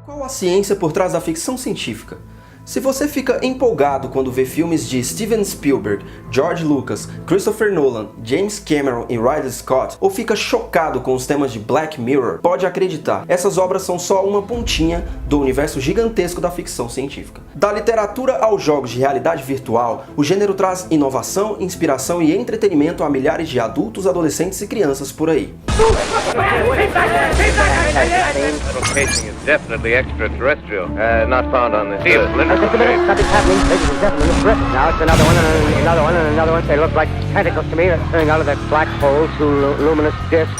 Qual a ciência por trás da ficção científica? Se você fica empolgado quando vê filmes de Steven Spielberg, George Lucas, Christopher Nolan, James Cameron e Ridley Scott, ou fica chocado com os temas de Black Mirror, pode acreditar, essas obras são só uma pontinha do universo gigantesco da ficção científica. Da literatura aos jogos de realidade virtual, o gênero traz inovação, inspiração e entretenimento a milhares de adultos, adolescentes e crianças por aí. Not found on this earth. Just a minute, nothing's happening. Ladies and gentlemen, it's terrific. Now it's another one and another one and another one. They look like tentacles to me. They're coming out of that black hole through luminous discs.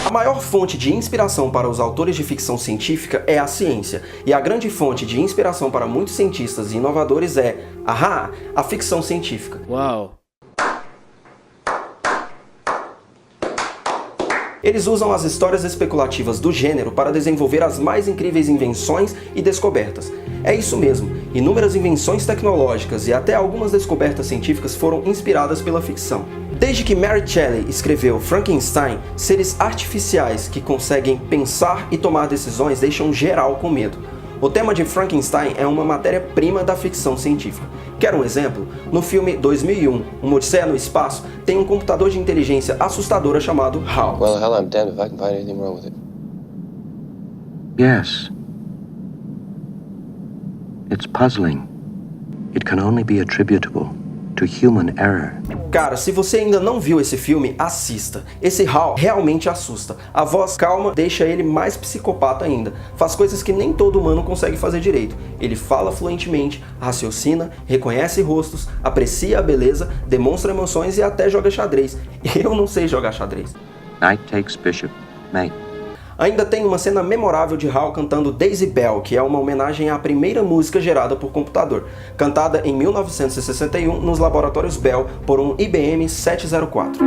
A maior fonte de inspiração para os autores de ficção científica é a ciência, e a grande fonte de inspiração para muitos cientistas e inovadores é, a ficção científica. Uau! Eles usam as histórias especulativas do gênero para desenvolver as mais incríveis invenções e descobertas. É isso mesmo, inúmeras invenções tecnológicas e até algumas descobertas científicas foram inspiradas pela ficção. Desde que Mary Shelley escreveu Frankenstein, seres artificiais que conseguem pensar e tomar decisões deixam geral com medo. O tema de Frankenstein é uma matéria-prima da ficção científica. Quer um exemplo? No filme 2001, Uma Odisseia no Espaço, tem um computador de inteligência assustadora chamado HAL. Well, hell, I'm damned if I can find anything wrong with it. Yes. It's puzzling. It can only be attributable to human error. Cara, se você ainda não viu esse filme, assista. Esse HAL realmente assusta. A voz calma deixa ele mais psicopata ainda. Faz coisas que nem todo humano consegue fazer direito. Ele fala fluentemente, raciocina, reconhece rostos, aprecia a beleza, demonstra emoções e até joga xadrez. Eu não sei jogar xadrez. Knight takes bishop. Mate. Ainda tem uma cena memorável de HAL cantando Daisy Bell, que é uma homenagem à primeira música gerada por computador, cantada em 1961 nos laboratórios Bell por um IBM 704.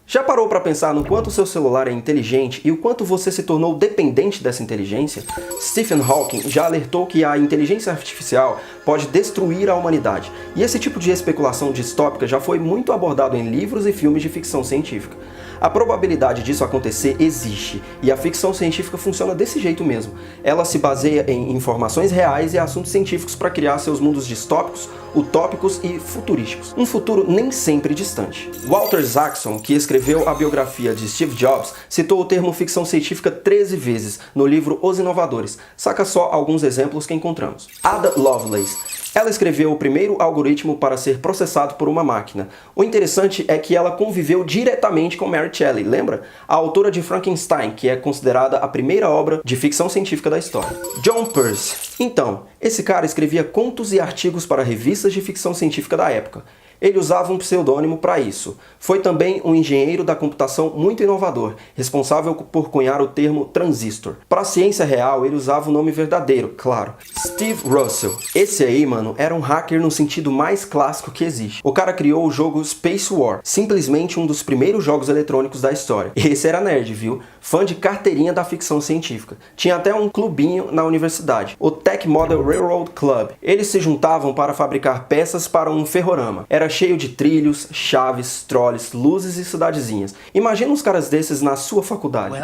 Já parou para pensar no quanto seu celular é inteligente e o quanto você se tornou dependente dessa inteligência? Stephen Hawking já alertou que a inteligência artificial pode destruir a humanidade, e esse tipo de especulação distópica já foi muito abordado em livros e filmes de ficção científica. A probabilidade disso acontecer existe, e a ficção científica funciona desse jeito mesmo. Ela se baseia em informações reais e assuntos científicos para criar seus mundos distópicos, utópicos e futurísticos. Um futuro nem sempre distante. Walter Isaacson, que escreveu a biografia de Steve Jobs, citou o termo ficção científica 13 vezes no livro Os Inovadores. Saca só alguns exemplos que encontramos. Ada Lovelace. Ela escreveu o primeiro algoritmo para ser processado por uma máquina. O interessante é que ela conviveu diretamente com Mary Shelley, lembra? A autora de Frankenstein, que é considerada a primeira obra de ficção científica da história. John Peirce. Então, esse cara escrevia contos e artigos para revistas de ficção científica da época. Ele usava um pseudônimo para isso. Foi também um engenheiro da computação muito inovador, responsável por cunhar o termo transistor. Para a ciência real, ele usava o nome verdadeiro, claro. Steve Russell. Esse aí, mano, era um hacker no sentido mais clássico que existe. O cara criou o jogo Space War, simplesmente um dos primeiros jogos eletrônicos da história. Esse era nerd, viu? Fã de carteirinha da ficção científica. Tinha até um clubinho na universidade, o Tech Model Railroad Club. Eles se juntavam para fabricar peças para um ferrorama. Era cheio de trilhos, chaves, trolls, luzes e cidadezinhas. Imagina uns caras desses na sua faculdade.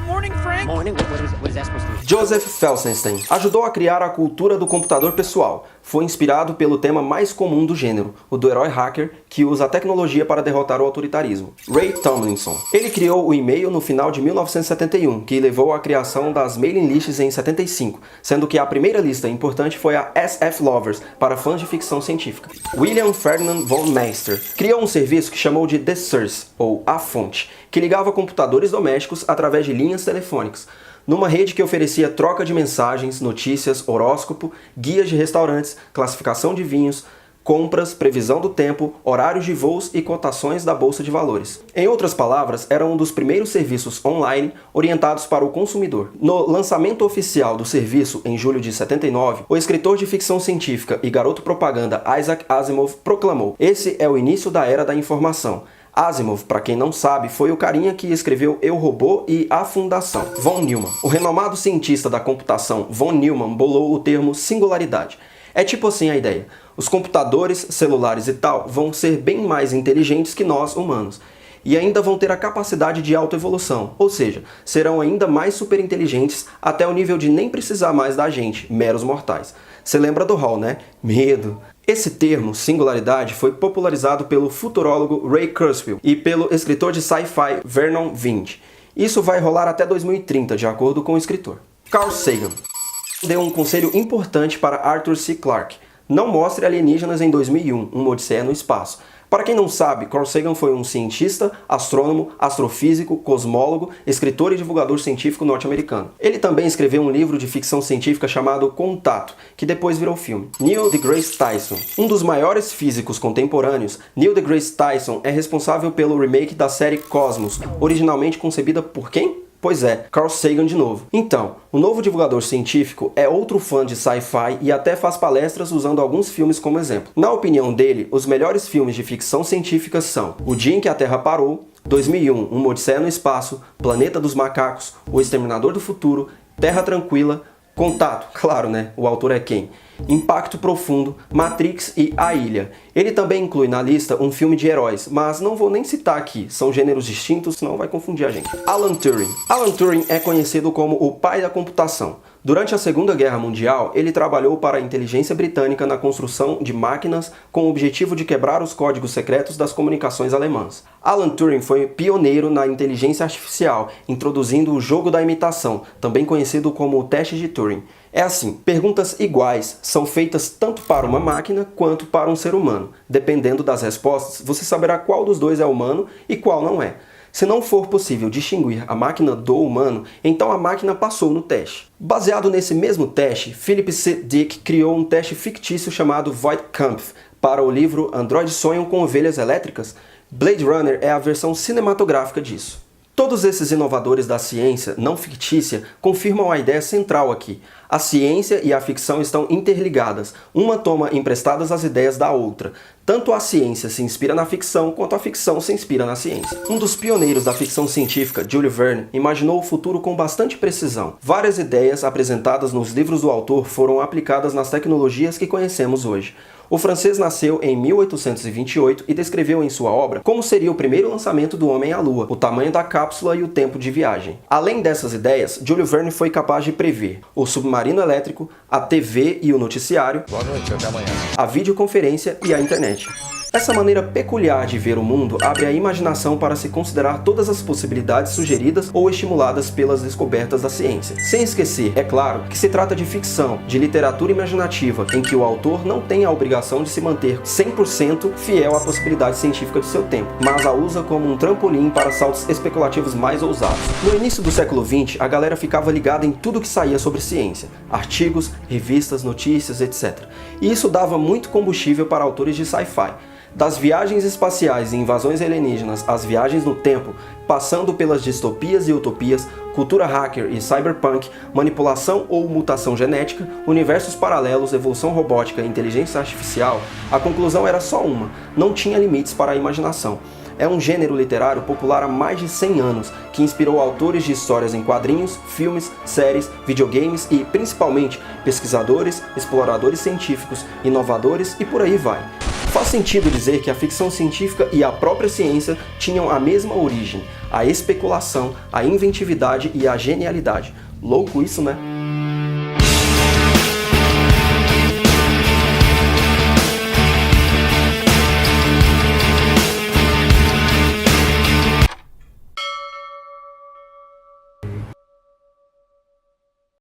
Morning, Frank. Morning. What is that supposed to be? Joseph Felsenstein ajudou a criar a cultura do computador pessoal. Foi inspirado pelo tema mais comum do gênero, o do herói hacker que usa a tecnologia para derrotar o autoritarismo. Ray Tomlinson. Ele criou o e-mail no final de 1971, que levou à criação das mailing lists em 75, sendo que a primeira lista importante foi a SF Lovers, para fãs de ficção científica. William Ferdinand von Meister criou um serviço que chamou de The Source, ou A Fonte, que ligava computadores domésticos através de linhas telefônicas, numa rede que oferecia troca de mensagens, notícias, horóscopo, guias de restaurantes, classificação de vinhos, compras, previsão do tempo, horários de voos e cotações da bolsa de valores. Em outras palavras, era um dos primeiros serviços online orientados para o consumidor. No lançamento oficial do serviço, em julho de 79, o escritor de ficção científica e garoto propaganda Isaac Asimov proclamou: "Esse é o início da era da informação." Asimov, para quem não sabe, foi o carinha que escreveu Eu, Robô e A Fundação. Von Neumann. O renomado cientista da computação Von Neumann bolou o termo singularidade. É tipo assim a ideia: os computadores, celulares e tal vão ser bem mais inteligentes que nós, humanos. E ainda vão ter a capacidade de autoevolução, ou seja, serão ainda mais superinteligentes até o nível de nem precisar mais da gente, meros mortais. Você lembra do Hall, né? Medo. Esse termo, singularidade, foi popularizado pelo futurólogo Ray Kurzweil e pelo escritor de sci-fi Vernon Vinge. Isso vai rolar até 2030, de acordo com o escritor. Carl Sagan deu um conselho importante para Arthur C. Clarke: não mostre alienígenas em 2001, Uma Odisseia no Espaço. Para quem não sabe, Carl Sagan foi um cientista, astrônomo, astrofísico, cosmólogo, escritor e divulgador científico norte-americano. Ele também escreveu um livro de ficção científica chamado Contato, que depois virou filme. Neil deGrasse Tyson. Um dos maiores físicos contemporâneos, Neil deGrasse Tyson é responsável pelo remake da série Cosmos, originalmente concebida por quem? Pois é, Carl Sagan de novo. Então, o novo divulgador científico é outro fã de sci-fi e até faz palestras usando alguns filmes como exemplo. Na opinião dele, os melhores filmes de ficção científica são O Dia em que a Terra Parou, 2001, Uma Odisseia no Espaço, Planeta dos Macacos, O Exterminador do Futuro, Terra Tranquila, Contato, claro, né? O autor é quem? Impacto Profundo, Matrix e A Ilha. Ele também inclui na lista um filme de heróis, mas não vou nem citar aqui, são gêneros distintos, senão vai confundir a gente. Alan Turing. Alan Turing é conhecido como o pai da computação. Durante a Segunda Guerra Mundial, ele trabalhou para a inteligência britânica na construção de máquinas com o objetivo de quebrar os códigos secretos das comunicações alemãs. Alan Turing foi pioneiro na inteligência artificial, introduzindo o jogo da imitação, também conhecido como o teste de Turing. É assim, perguntas iguais são feitas tanto para uma máquina quanto para um ser humano. Dependendo das respostas, você saberá qual dos dois é humano e qual não é. Se não for possível distinguir a máquina do humano, então a máquina passou no teste. Baseado nesse mesmo teste, Philip C. Dick criou um teste fictício chamado Voigtkampf para o livro Androides Sonham com Ovelhas Elétricas. Blade Runner é a versão cinematográfica disso. Todos esses inovadores da ciência não fictícia confirmam a ideia central aqui. A ciência e a ficção estão interligadas, uma toma emprestadas as ideias da outra. Tanto a ciência se inspira na ficção, quanto a ficção se inspira na ciência. Um dos pioneiros da ficção científica, Jules Verne, imaginou o futuro com bastante precisão. Várias ideias apresentadas nos livros do autor foram aplicadas nas tecnologias que conhecemos hoje. O francês nasceu em 1828 e descreveu em sua obra como seria o primeiro lançamento do homem à Lua, o tamanho da cápsula e o tempo de viagem. Além dessas ideias, Jules Verne foi capaz de prever o submarino elétrico, a TV e o noticiário, Boa noite, até amanhã. a videoconferência e a internet. Essa maneira peculiar de ver o mundo abre a imaginação para se considerar todas as possibilidades sugeridas ou estimuladas pelas descobertas da ciência. Sem esquecer, é claro, que se trata de ficção, de literatura imaginativa, em que o autor não tem a obrigação de se manter 100% fiel à possibilidade científica de seu tempo, mas a usa como um trampolim para saltos especulativos mais ousados. No início do século XX, a galera ficava ligada em tudo que saía sobre ciência, artigos, revistas, notícias, etc. E isso dava muito combustível para autores de sci-fi. Das viagens espaciais e invasões alienígenas às viagens no tempo, passando pelas distopias e utopias, cultura hacker e cyberpunk, manipulação ou mutação genética, universos paralelos, evolução robótica e inteligência artificial, a conclusão era só uma: não tinha limites para a imaginação. É um gênero literário popular há mais de 100 anos, que inspirou autores de histórias em quadrinhos, filmes, séries, videogames e, principalmente, pesquisadores, exploradores científicos, inovadores e por aí vai. Faz sentido dizer que a ficção científica e a própria ciência tinham a mesma origem: a especulação, a inventividade e a genialidade. Louco isso, né?